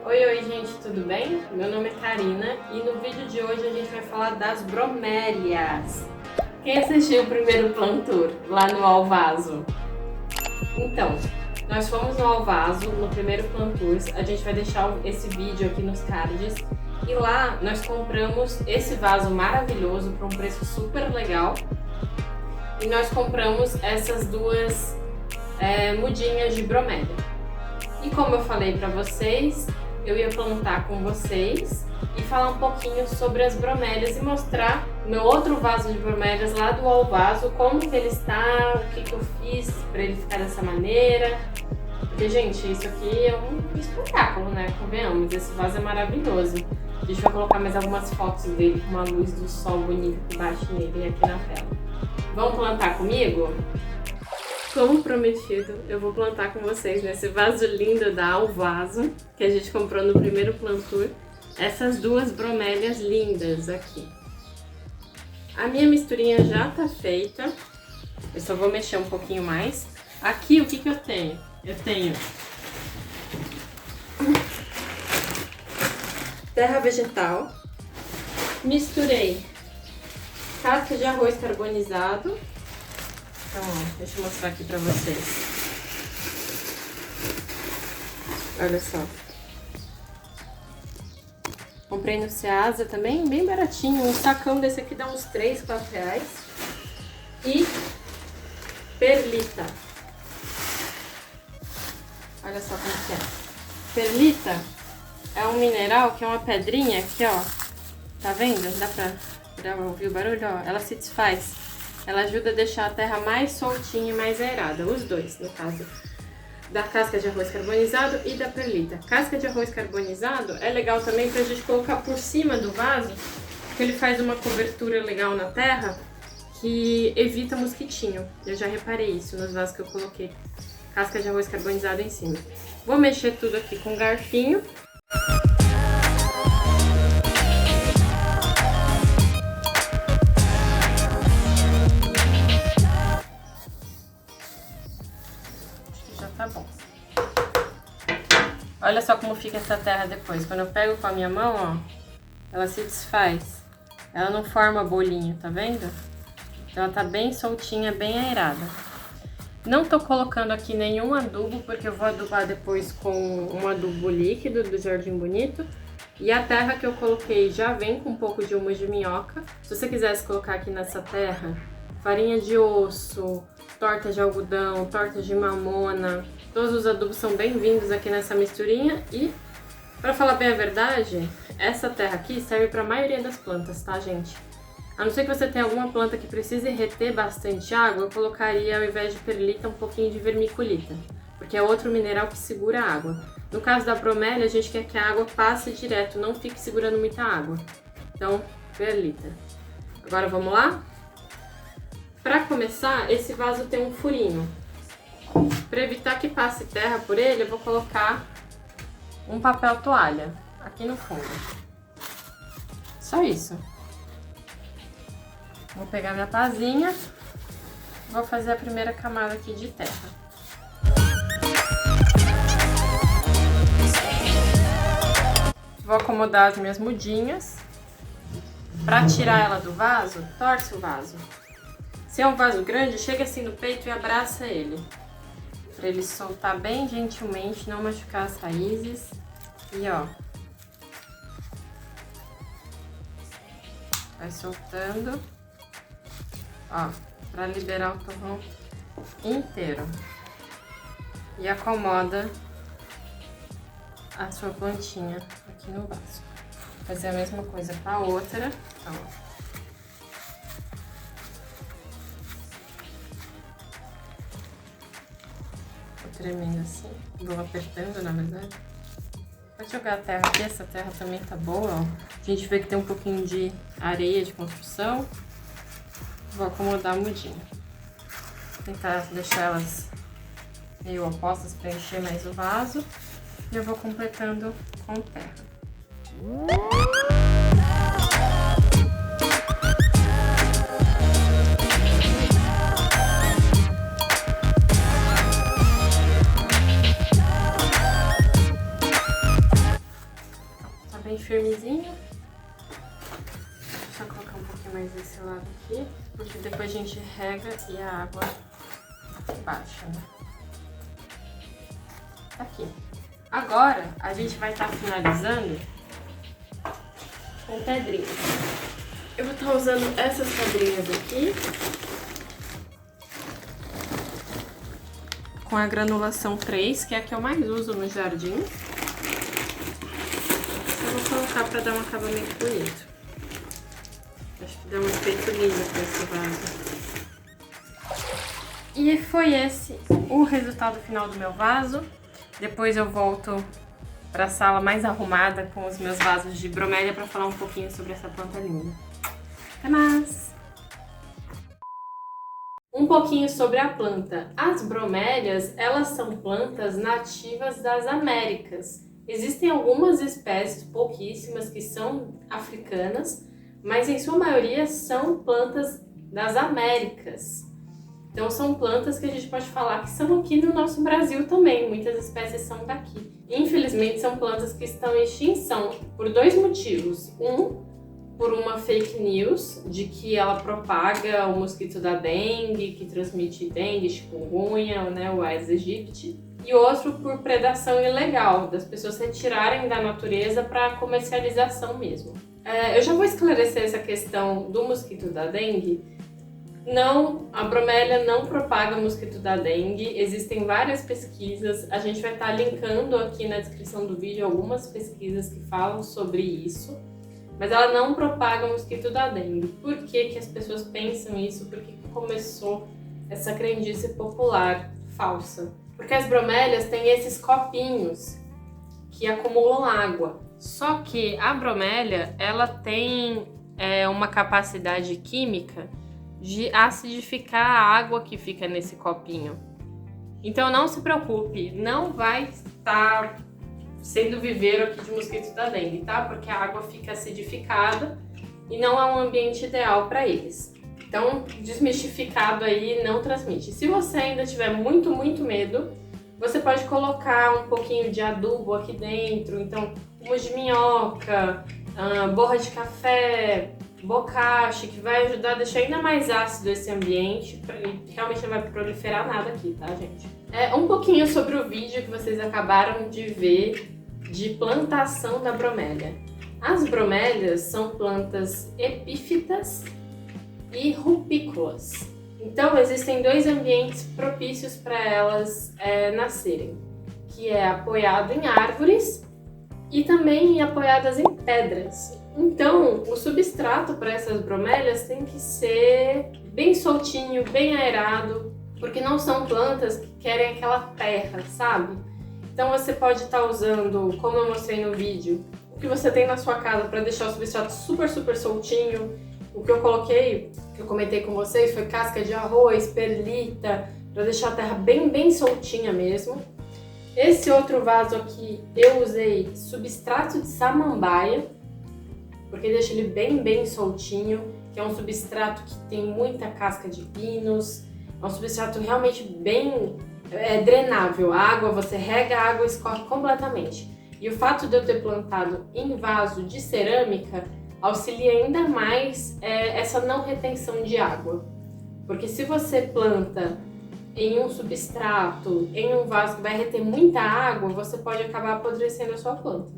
Oi, gente, tudo bem? Meu nome é Karina e no vídeo de hoje a gente vai falar das bromélias. Quem assistiu o primeiro Plant Tour lá no Alvaso? Então, nós fomos no Alvaso, no primeiro Plant Tour, a gente vai deixar esse vídeo aqui nos cards. E lá nós compramos esse vaso maravilhoso por um preço super legal. E nós compramos essas duas mudinhas de bromélia. E como eu falei pra vocês, eu ia plantar com vocês e falar um pouquinho sobre as bromélias e mostrar meu outro vaso de bromélias lá do Alvaso, como que ele está, o que eu fiz pra ele ficar dessa maneira. Porque, gente, isso aqui é um espetáculo, né? Convenhamos, esse vaso é maravilhoso. A gente vai colocar mais algumas fotos dele com uma luz do sol bonita que bate nele aqui na tela. Vamos plantar comigo? Como prometido, eu vou plantar com vocês nesse vaso lindo da Alvaso, que a gente comprou no primeiro Plant Tour, essas duas bromélias lindas aqui. A minha misturinha já tá feita, eu só vou mexer um pouquinho mais. Aqui, o que eu tenho? Eu tenho terra vegetal, misturei casca de arroz carbonizado. Então, ó, deixa eu mostrar aqui pra vocês. Olha só. Comprei no Ceasa também, bem baratinho. Um sacão desse aqui dá uns 3, 4 reais. E perlita. Olha só como que é. Perlita é um mineral que é uma pedrinha aqui, ó. Tá vendo? Dá pra ouvir o barulho? Ó, ela se desfaz. Ela ajuda a deixar a terra mais soltinha e mais aerada, os dois, no caso, da casca de arroz carbonizado e da perlita. Casca de arroz carbonizado é legal também pra gente colocar por cima do vaso, porque ele faz uma cobertura legal na terra que evita mosquitinho. Eu já reparei isso nos vasos que eu coloquei casca de arroz carbonizado em cima. Vou mexer tudo aqui com um garfinho. Tá bom. Olha só como fica essa terra depois. Quando eu pego com a minha mão, ó, ela se desfaz. Ela não forma bolinho, tá vendo? Então ela tá bem soltinha, bem aerada. Não tô colocando aqui nenhum adubo, porque eu vou adubar depois com um adubo líquido do Jardim Bonito. E a terra que eu coloquei já vem com um pouco de humus de minhoca. Se você quisesse colocar aqui nessa terra farinha de osso, torta de algodão, torta de mamona, todos os adubos são bem-vindos aqui nessa misturinha. E, para falar bem a verdade, essa terra aqui serve para a maioria das plantas, tá, gente? A não ser que você tenha alguma planta que precise reter bastante água, eu colocaria, ao invés de perlita, um pouquinho de vermiculita, porque é outro mineral que segura a água. No caso da bromélia, a gente quer que a água passe direto, não fique segurando muita água. Então, perlita. Agora vamos lá? Para começar, esse vaso tem um furinho. Para evitar que passe terra por ele, eu vou colocar um papel toalha aqui no fundo. Só isso. Vou pegar minha pazinha, vou fazer a primeira camada aqui de terra. Vou acomodar as minhas mudinhas. Para tirar ela do vaso, torce o vaso. Se é um vaso grande, chega assim no peito e abraça ele. Pra ele soltar bem gentilmente, não machucar as raízes. E ó. Vai soltando. Ó, pra liberar o torrão inteiro. E acomoda a sua plantinha aqui no vaso. Vou fazer a mesma coisa com a outra. Então, ó. Tremendo assim, vou apertando na verdade. Pode jogar a terra aqui, essa terra também tá boa, ó. A gente vê que tem um pouquinho de areia de construção. Vou acomodar a mudinha. Tentar deixar elas meio opostas para encher mais o vaso. E eu vou completando com terra. bem firmezinho. Só colocar um pouquinho mais desse lado aqui, porque depois a gente rega e a água baixa, né? Tá aqui. Agora, a gente vai estar finalizando com pedrinhas. Eu vou estar usando essas pedrinhas aqui, com a granulação 3, que é a que eu mais uso no jardim. Eu vou colocar para dar um acabamento bonito. Acho que dá um efeito lindo com esse vaso. E foi esse o resultado final do meu vaso. Depois eu volto para a sala mais arrumada com os meus vasos de bromélia para falar um pouquinho sobre essa planta linda. Até mais! Um pouquinho sobre a planta. As bromélias, elas são plantas nativas das Américas. Existem algumas espécies, pouquíssimas, que são africanas, mas em sua maioria são plantas das Américas. Então são plantas que a gente pode falar que são aqui no nosso Brasil também, muitas espécies são daqui. Infelizmente são plantas que estão em extinção por dois motivos. Por uma fake news de que ela propaga o mosquito da dengue, que transmite dengue, chikungunya, né, o Aedes aegypti. E outro por predação ilegal, das pessoas retirarem da natureza para comercialização mesmo. Eu já vou esclarecer essa questão do mosquito da dengue. Não, a bromélia não propaga o mosquito da dengue, existem várias pesquisas, a gente vai estar linkando aqui na descrição do vídeo algumas pesquisas que falam sobre isso, mas ela não propaga o mosquito da dengue. Por que as pessoas pensam isso? Por que começou essa crendice popular falsa? Porque as bromélias têm esses copinhos que acumulam água, só que a bromélia ela tem uma capacidade química de acidificar a água que fica nesse copinho. Então não se preocupe, não vai estar sendo viveiro aqui de mosquito da dengue, tá? Porque a água fica acidificada e não é um ambiente ideal para eles. Então, desmistificado aí, não transmite. Se você ainda tiver muito medo, você pode colocar um pouquinho de adubo aqui dentro, então humus de minhoca, borra de café, bocashi, que vai ajudar a deixar ainda mais ácido esse ambiente, e realmente não vai proliferar nada aqui, tá, gente? Um pouquinho sobre o vídeo que vocês acabaram de ver de plantação da bromélia. As bromélias são plantas epífitas e rupícolas. Então, existem dois ambientes propícios para elas nascerem, que é apoiado em árvores e também apoiadas em pedras. Então, o substrato para essas bromélias tem que ser bem soltinho, bem aerado, porque não são plantas que querem aquela terra, sabe? Então você pode estar usando, como eu mostrei no vídeo, o que você tem na sua casa para deixar o substrato super soltinho. O que eu coloquei, que eu comentei com vocês, foi casca de arroz, perlita, para deixar a terra bem soltinha mesmo. Esse outro vaso aqui eu usei substrato de samambaia, porque deixa ele bem soltinho, que é um substrato que tem muita casca de pinos, é um substrato realmente bem drenável. A água, você rega, a água escorre completamente. E o fato de eu ter plantado em vaso de cerâmica auxilia ainda mais essa não retenção de água. Porque se você planta em um substrato, em um vaso que vai reter muita água, você pode acabar apodrecendo a sua planta.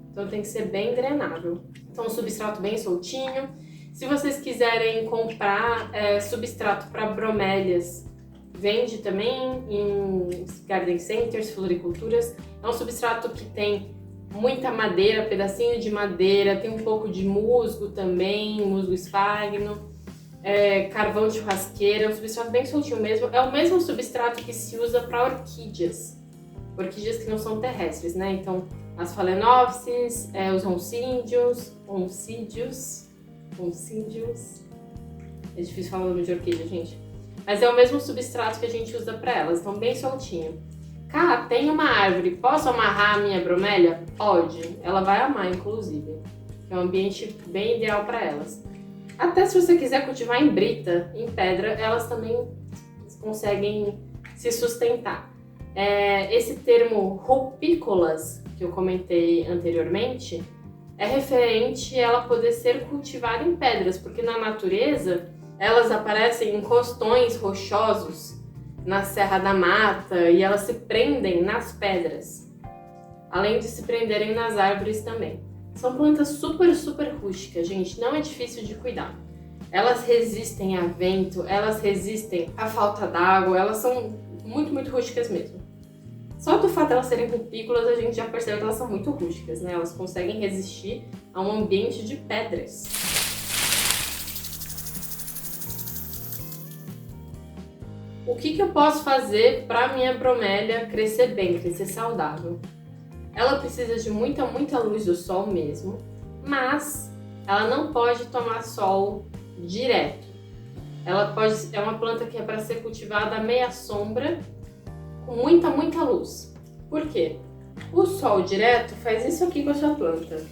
Então tem que ser bem drenável. Então um substrato bem soltinho. Se vocês quiserem comprar substrato para bromélias, vende também em garden centers, floriculturas. É um substrato que tem muita madeira, pedacinho de madeira, tem um pouco de musgo também, musgo esfagno, carvão de churrasqueira, é um substrato bem soltinho mesmo. É o mesmo substrato que se usa para orquídeas que não são terrestres, né? Então, as phalaenopsis, os oncídios, é difícil falar o nome de orquídea, gente. Mas é o mesmo substrato que a gente usa para elas, então bem soltinho. Cá, tem uma árvore, posso amarrar a minha bromélia? Pode, ela vai amar, inclusive. É um ambiente bem ideal para elas. Até se você quiser cultivar em brita, em pedra, elas também conseguem se sustentar. Esse termo rupícolas, que eu comentei anteriormente, é referente a ela poder ser cultivada em pedras, porque na natureza elas aparecem em costões rochosos, na Serra da Mata, e elas se prendem nas pedras, além de se prenderem nas árvores também. São plantas super, super rústicas, gente, não é difícil de cuidar. Elas resistem a vento, elas resistem à falta d'água, elas são muito, muito rústicas mesmo. Só do fato de elas serem rupícolas, a gente já percebe que elas são muito rústicas, né? Elas conseguem resistir a um ambiente de pedras. O que eu posso fazer para a minha bromélia crescer bem, crescer saudável? Ela precisa de muita, muita luz do sol mesmo, mas ela não pode tomar sol direto. É uma planta que é para ser cultivada à meia sombra, com muita, muita luz. Por quê? O sol direto faz isso aqui com a sua planta.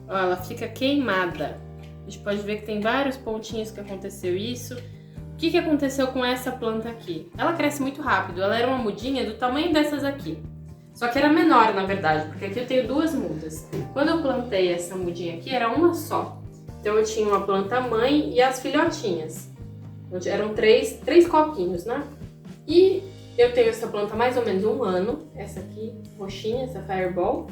Ó, ela fica queimada. A gente pode ver que tem vários pontinhos que aconteceu isso. O que aconteceu com essa planta aqui? Ela cresce muito rápido. Ela era uma mudinha do tamanho dessas aqui. Só que era menor, na verdade, porque aqui eu tenho duas mudas. Quando eu plantei essa mudinha aqui, era uma só. Então eu tinha uma planta mãe e as filhotinhas. Eram três copinhos, né? E eu tenho essa planta há mais ou menos um ano. Essa aqui, roxinha, essa Fireball.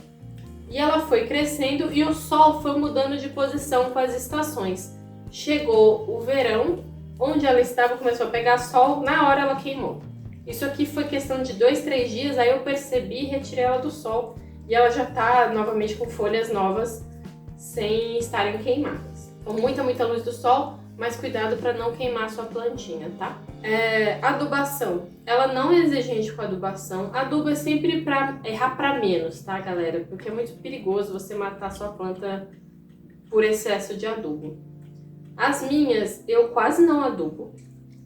E ela foi crescendo e o sol foi mudando de posição com as estações. Chegou o verão, onde ela estava, começou a pegar sol, na hora ela queimou. Isso aqui foi questão de 2, 3 dias, aí eu percebi e retirei ela do sol. E ela já tá novamente com folhas novas, sem estarem queimadas. Então muita, muita luz do sol, mas cuidado para não queimar a sua plantinha, tá? Adubação. Ela não é exigente com adubação. Adubo é sempre para errar para menos, tá, galera? Porque é muito perigoso você matar a sua planta por excesso de adubo. As minhas, eu quase não adubo,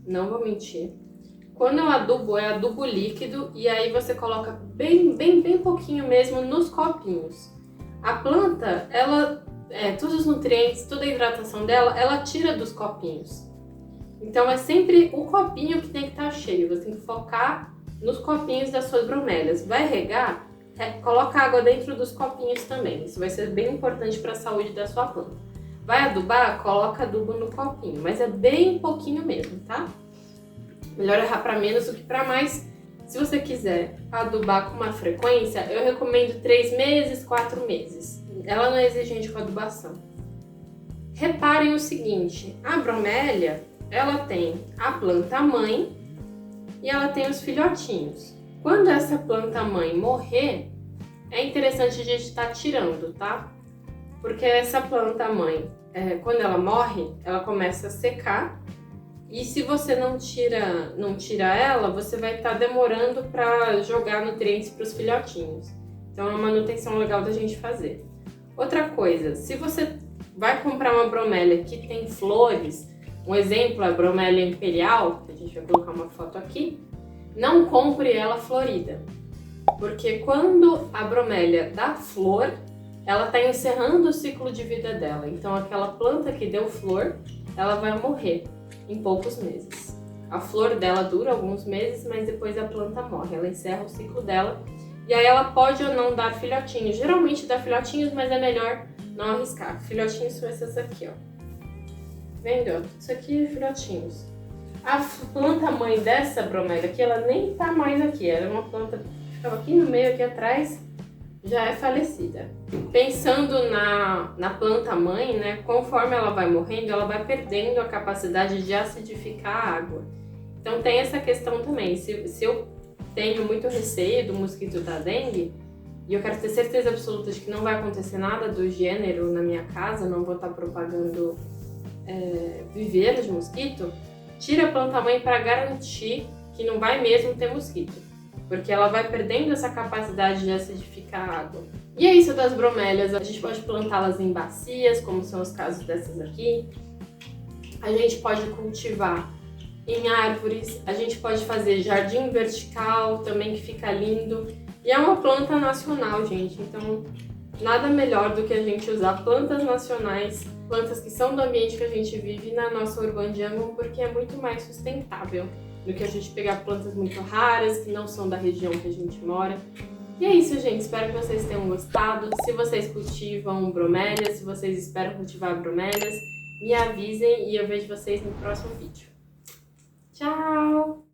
não vou mentir. Quando eu adubo, é adubo líquido e aí você coloca bem pouquinho mesmo nos copinhos. A planta, ela, todos os nutrientes, toda a hidratação dela, ela tira dos copinhos. Então é sempre o copinho que tem que estar cheio, você tem que focar nos copinhos das suas bromélias. Vai regar? Coloca água dentro dos copinhos também, isso vai ser bem importante para a saúde da sua planta. Vai adubar? Coloca adubo no copinho, mas é bem pouquinho mesmo, tá? Melhor errar para menos do que para mais. Se você quiser adubar com uma frequência, eu recomendo 3 meses, 4 meses. Ela não é exigente com adubação. Reparem o seguinte, a bromélia, ela tem a planta mãe e ela tem os filhotinhos. Quando essa planta mãe morrer, é interessante a gente estar tirando, tá? Porque essa planta mãe, quando ela morre, ela começa a secar. E se você não tira ela, você vai estar demorando para jogar nutrientes para os filhotinhos. Então é uma manutenção legal da gente fazer. Outra coisa, se você vai comprar uma bromélia que tem flores, um exemplo é a bromélia imperial, que a gente vai colocar uma foto aqui, não compre ela florida. Porque quando a bromélia dá flor, ela está encerrando o ciclo de vida dela. Então aquela planta que deu flor, ela vai morrer em poucos meses. A flor dela dura alguns meses, mas depois a planta morre, ela encerra o ciclo dela e aí ela pode ou não dar filhotinhos. Geralmente dá filhotinhos, mas é melhor não arriscar. Filhotinhos são esses aqui, ó. Vendo? Isso aqui é filhotinhos. A planta mãe dessa bromélia aqui, ela nem tá mais aqui. Era uma planta que ficava aqui no meio, aqui atrás, já é falecida. Pensando na planta mãe, né, conforme ela vai morrendo, ela vai perdendo a capacidade de acidificar a água. Então tem essa questão também. Se eu tenho muito receio do mosquito da dengue, e eu quero ter certeza absoluta de que não vai acontecer nada do gênero na minha casa, não vou estar propagando viveiro de mosquito, tira a planta mãe para garantir que não vai mesmo ter mosquito. Porque ela vai perdendo essa capacidade de acidificar a água. E é isso das bromélias, a gente pode plantá-las em bacias, como são os casos dessas aqui. A gente pode cultivar em árvores, a gente pode fazer jardim vertical também, que fica lindo. E é uma planta nacional, gente, então nada melhor do que a gente usar plantas nacionais, plantas que são do ambiente que a gente vive na nossa Urban Jungle, porque é muito mais sustentável do que a gente pegar plantas muito raras, que não são da região que a gente mora. E é isso, gente. Espero que vocês tenham gostado. Se vocês cultivam bromélias, se vocês esperam cultivar bromélias, me avisem e eu vejo vocês no próximo vídeo. Tchau!